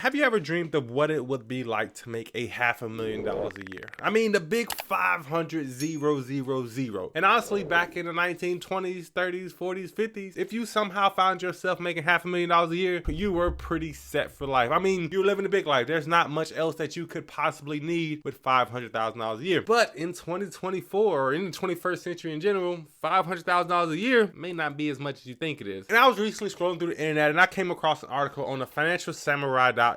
Have you ever dreamed of what it would be like to make a $500,000 a year? I mean, the big 500,000. And honestly, back in the 1920s, 30s, 40s, 50s, if you somehow found yourself making $500,000 a year, you were pretty set for life. I mean, you're living a big life. There's not much else that you could possibly need with $500,000 a year. But in 2024, or in the 21st century in general, $500,000 a year may not be as much as you think it is. And I was recently scrolling through the internet and I came across an article on the financialsamurai.com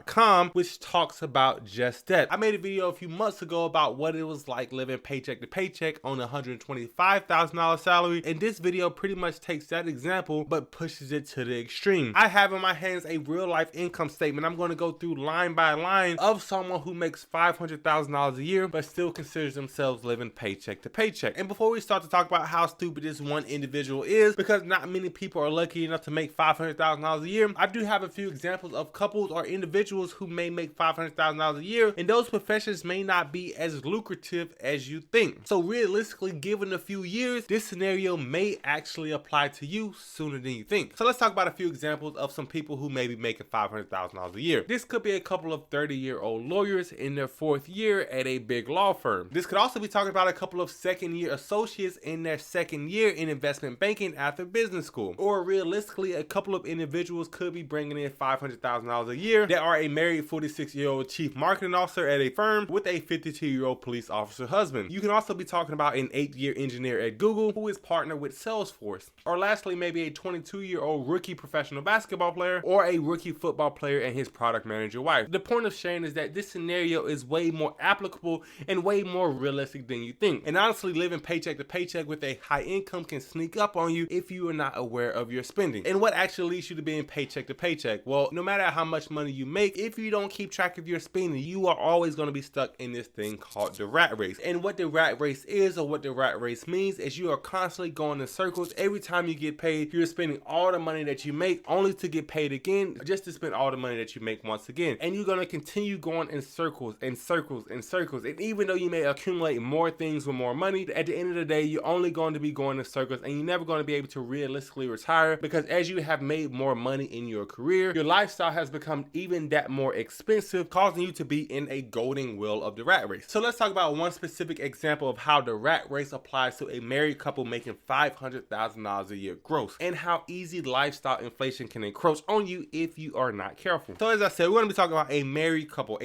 which talks about just that. I made a video a few months ago about what it was like living paycheck to paycheck on a $125,000 salary, and this video pretty much takes that example but pushes it to the extreme. I have in my hands a real life income statement. I'm going to go through line by line of someone who makes $500,000 a year but still considers themselves living paycheck to paycheck. And before we start to talk about how stupid this one individual is, because not many people are lucky enough to make $500,000 a year, I do have a few examples of couples or individuals who may make $500,000 a year, and those professions may not be as lucrative as you think. So realistically, given a few years, this scenario may actually apply to you sooner than you think. So let's talk about a few examples of some people who may be making $500,000 a year. This could be a couple of 30-year-old lawyers in their 4th year at a big law firm. This could also be talking about a couple of 2nd-year associates in their 2nd year in investment banking after business school. Or realistically, a couple of individuals could be bringing in $500,000 a year that are a married 46-year-old chief marketing officer at a firm with a 52-year-old police officer husband. You can also be talking about an 8-year engineer at Google who is partnered with Salesforce. Or lastly, maybe a 22-year-old rookie professional basketball player or a rookie football player and his product manager wife. The point of sharing is that this scenario is way more applicable and way more realistic than you think. And honestly, living paycheck to paycheck with a high income can sneak up on you if you are not aware of your spending. And what actually leads you to being paycheck to paycheck? Well, no matter how much money you make, if you don't keep track of your spending, you are always going to be stuck in this thing called the rat race. And what the rat race is, or what the rat race means, is you are constantly going in circles. Every time you get paid, you're spending all the money that you make only to get paid again, just to spend all the money that you make once again. And you're going to continue going in circles and circles and circles. And even though you may accumulate more things with more money, at the end of the day, you're only going to be going in circles and you're never going to be able to realistically retire, because as you have made more money in your career, your lifestyle has become even that more expensive, causing you to be in a golden wheel of the rat race. So let's talk about one specific example of how the rat race applies to a married couple making $500,000 a year gross, and how easy lifestyle inflation can encroach on you if you are not careful. So as I said, we're going to be talking about a married couple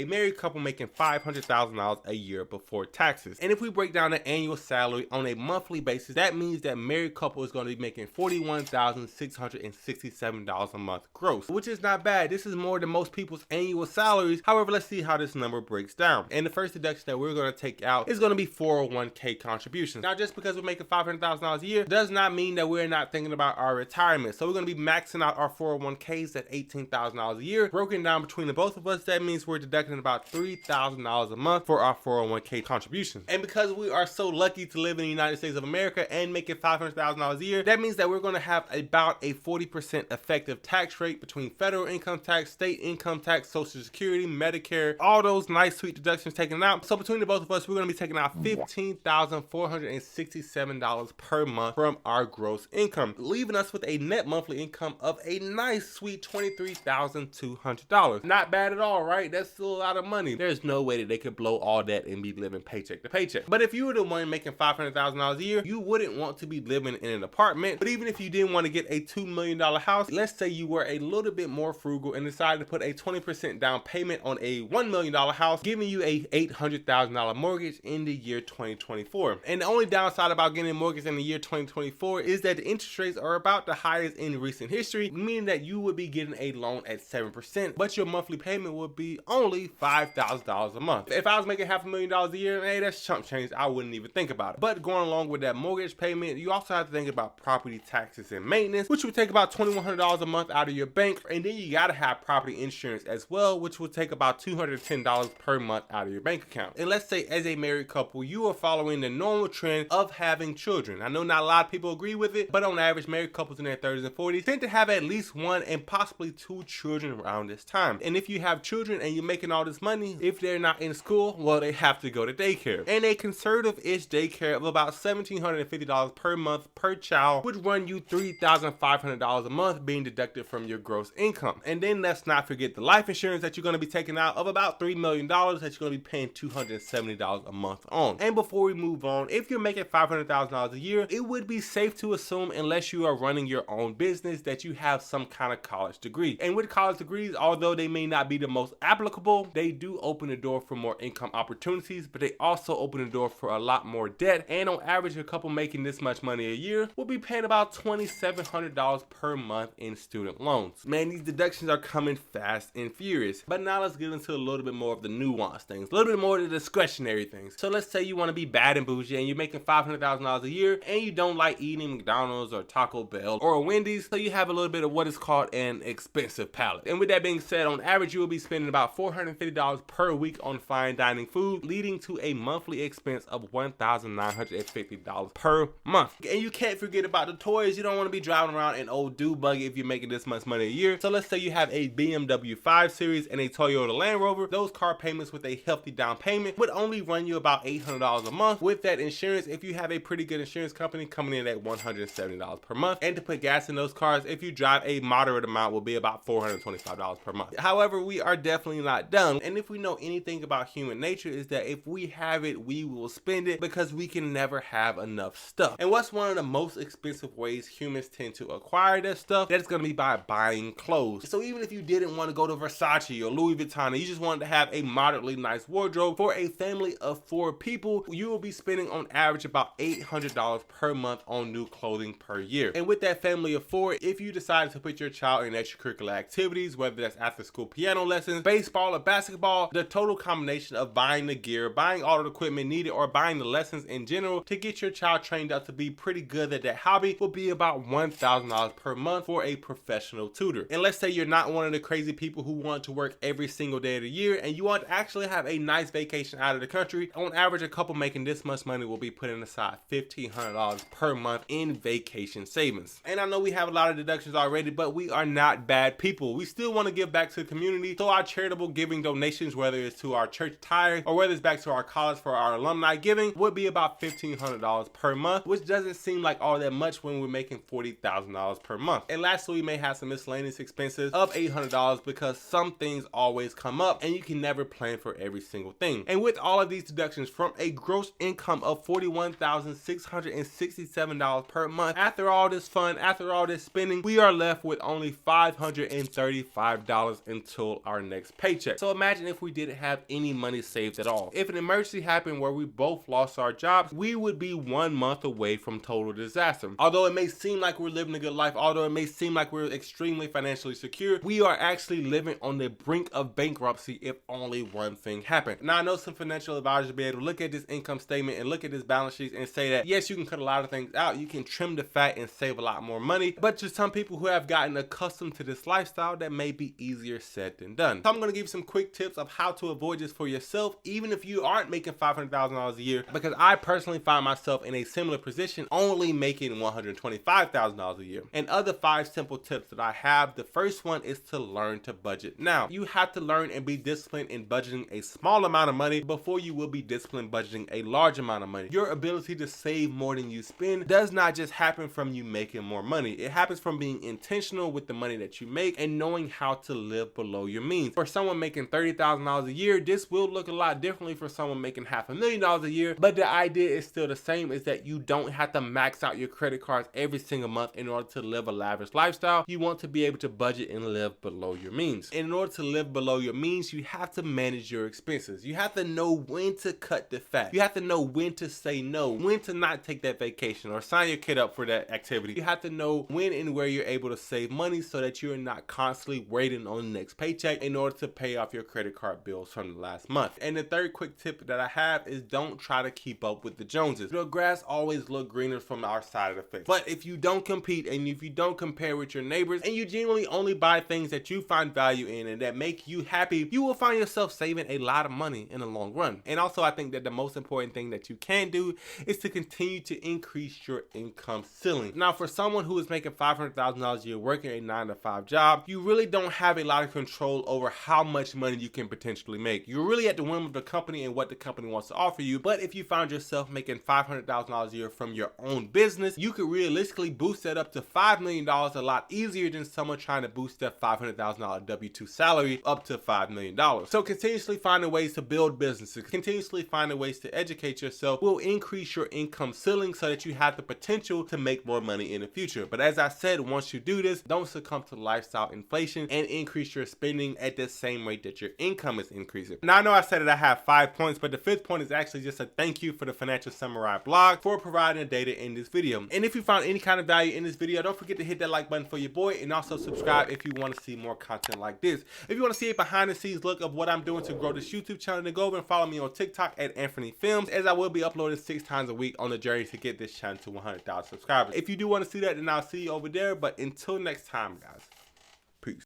making $500,000 a year before taxes. And if we break down the annual salary on a monthly basis, that means that married couple is going to be making $41,667 a month gross, which is not bad. This is more than most people's annual salaries. However, let's see how this number breaks down. And the first deduction that we're going to take out is going to be 401k contributions. Now, just because we're making $500,000 a year does not mean that we're not thinking about our retirement. So we're going to be maxing out our 401ks at $18,000 a year. Broken down between the both of us, that means we're deducting about $3,000 a month for our 401k contributions. And because we are so lucky to live in the United States of America and making $500,000 a year, that means that we're going to have about a 40% effective tax rate between federal income tax, state income tax, Social Security, Medicare, all those nice sweet deductions taken out. So between the both of us, we're going to be taking out $15,467 per month from our gross income, leaving us with a net monthly income of a nice sweet $23,200. Not bad at all, right? That's still a lot of money. There's no way that they could blow all that and be living paycheck to paycheck. But if you were the one making $500,000 a year, you wouldn't want to be living in an apartment. But even if you didn't want to get a $2 million house, let's say you were a little bit more frugal and decided to put a 20% down payment on a $1 million house, giving you a $800,000 mortgage in the year 2024. And the only downside about getting a mortgage in the year 2024 is that the interest rates are about the highest in recent history, meaning that you would be getting a loan at 7%, but your monthly payment would be only $5,000 a month. If I was making $500,000 a year, hey, that's chump change. I wouldn't even think about it. But going along with that mortgage payment, you also have to think about property taxes and maintenance, which would take about $2,100 a month out of your bank. And then you gotta have property insurance as well, which will take about $210 per month out of your bank account. And let's say as a married couple, you are following the normal trend of having children. I know not a lot of people agree with it, but on average, married couples in their 30s and 40s tend to have at least one and possibly two children around this time. And if you have children and you're making all this money, if they're not in school, well, they have to go to daycare. And a conservative-ish daycare of about $1,750 per month per child would run you $3,500 a month being deducted from your gross income. And then let's not forget the life insurance that you're going to be taking out of about $3 million that you're going to be paying $270 a month on. And before we move on, if you're making $500,000 a year, it would be safe to assume, unless you are running your own business, that you have some kind of college degree. And with college degrees, although they may not be the most applicable, they do open the door for more income opportunities, but they also open the door for a lot more debt. And on average, a couple making this much money a year will be paying about $2,700 per month in student loans. Man, these deductions are coming fast and furious. But now let's get into a little bit more of the nuanced things, a little bit more of the discretionary things. So let's say you want to be bad and bougie and you're making $500,000 a year and you don't like eating McDonald's or Taco Bell or Wendy's, so you have a little bit of what is called an expensive palate. And with that being said, on average, you will be spending about $450 per week on fine dining food, leading to a monthly expense of $1,950 per month. And you can't forget about the toys. You don't want to be driving around an old dude buggy if you're making this much money a year. So let's say you have a BMW 5 Series and a Toyota Land Rover. Those car payments with a hefty down payment would only run you about $800 a month. With that insurance, if you have a pretty good insurance company, coming in at $170 per month. And to put gas in those cars, if you drive a moderate amount, will be about $425 per month. However, we are definitely not dumb. And if we know anything about human nature, is that if we have it, we will spend it, because we can never have enough stuff. And what's one of the most expensive ways humans tend to acquire that stuff? That's going to be by buying clothes. So even if you didn't want to go to Versace or Louis Vuitton, and you just wanted to have a moderately nice wardrobe for a family of 4 people, you will be spending on average about $800 per month on new clothing per year. And with that family of 4, if you decided to put your child in extracurricular activities, whether that's after school piano lessons, baseball or basketball, the total combination of buying the gear, buying all the equipment needed, or buying the lessons in general to get your child trained up to be pretty good at that hobby will be about $1,000 per month for a professional tutor. And let's say you're not one of the crazy people who want to work every single day of the year and you want to actually have a nice vacation out of the country. On average, a couple making this much money will be putting aside $1,500 per month in vacation savings. And I know we have a lot of deductions already, but we are not bad people. We still want to give back to the community. So our charitable giving donations, whether it's to our church tithe or whether it's back to our college for our alumni giving, would be about $1,500 per month, which doesn't seem like all that much when we're making $40,000 per month. And lastly, we may have some miscellaneous expenses of $800 because some things always come up and you can never plan for every single thing. And with all of these deductions from a gross income of $41,667 per month, after all this fun, after all this spending, we are left with only $535 until our next paycheck. So imagine if we didn't have any money saved at all. If an emergency happened where we both lost our jobs, we would be 1 month away from total disaster. Although it may seem like we're living a good life, although it may seem like we're extremely financially secure, we are actually living on the brink of bankruptcy if only one thing happened. Now, I know some financial advisors will be able to look at this income statement and look at this balance sheet and say that, yes, you can cut a lot of things out, you can trim the fat and save a lot more money, but to some people who have gotten accustomed to this lifestyle, that may be easier said than done. So I'm going to give you some quick tips of how to avoid this for yourself, even if you aren't making $500,000 a year, because I personally find myself in a similar position, only making $125,000 a year. And other 5 simple tips that I have, the first one is to learn to budget. Now, you have to learn and be disciplined in budgeting a small amount of money before you will be disciplined budgeting a large amount of money. Your ability to save more than you spend does not just happen from you making more money. It happens from being intentional with the money that you make and knowing how to live below your means. For someone making $30,000 a year, this will look a lot differently for someone making $500,000 a year, but the idea is still the same, is that you don't have to max out your credit cards every single month in order to live a lavish lifestyle. You want to be able to budget and live below your means. And in order to live below your means, you have to manage your expenses. You have to know when to cut the fat. You have to know when to say no, when to not take that vacation or sign your kid up for that activity. You have to know when and where you're able to save money so that you're not constantly waiting on the next paycheck in order to pay off your credit card bills from the last month. And the third quick tip that I have is don't try to keep up with the Joneses. The grass always looks greener from our side of the fence. But if you don't compete and if you don't compare with your neighbors and you genuinely only buy things that you find value in and that make you happy, you will find yourself saving a lot of money in the long run. And also, I think that the most important thing that you can do is to continue to increase your income ceiling. Now, for someone who is making $500,000 a year working a 9-to-5 job, you really don't have a lot of control over how much money you can potentially make. You're really at the whim of the company and what the company wants to offer you. But if you found yourself making $500,000 a year from your own business, you could realistically boost that up to $5 million a lot easier than someone trying to boost that $500,000 W-2 salary up to $5 million. So continuously finding ways to build businesses, continuously finding ways to educate yourself will increase your income ceiling so that you have the potential to make more money in the future. But as I said, once you do this, don't succumb to lifestyle inflation and increase your spending at the same rate that your income is increasing. Now I know I said that I have 5 points, but the 5th point is actually just a thank you for the Financial Samurai blog for providing the data in this video. And if you found any kind of value in this video, don't forget to hit that like button for your boy, and also subscribe if you want to see more content like this. If you want to see a behind the scenes look of what I'm doing to grow this YouTube channel, then go over and follow me on TikTok at Anfernee Films, as I will be uploading 6 times a week on the journey to get this channel to 100,000 subscribers. If you do want to see that, then I'll see you over there. But until next time, guys.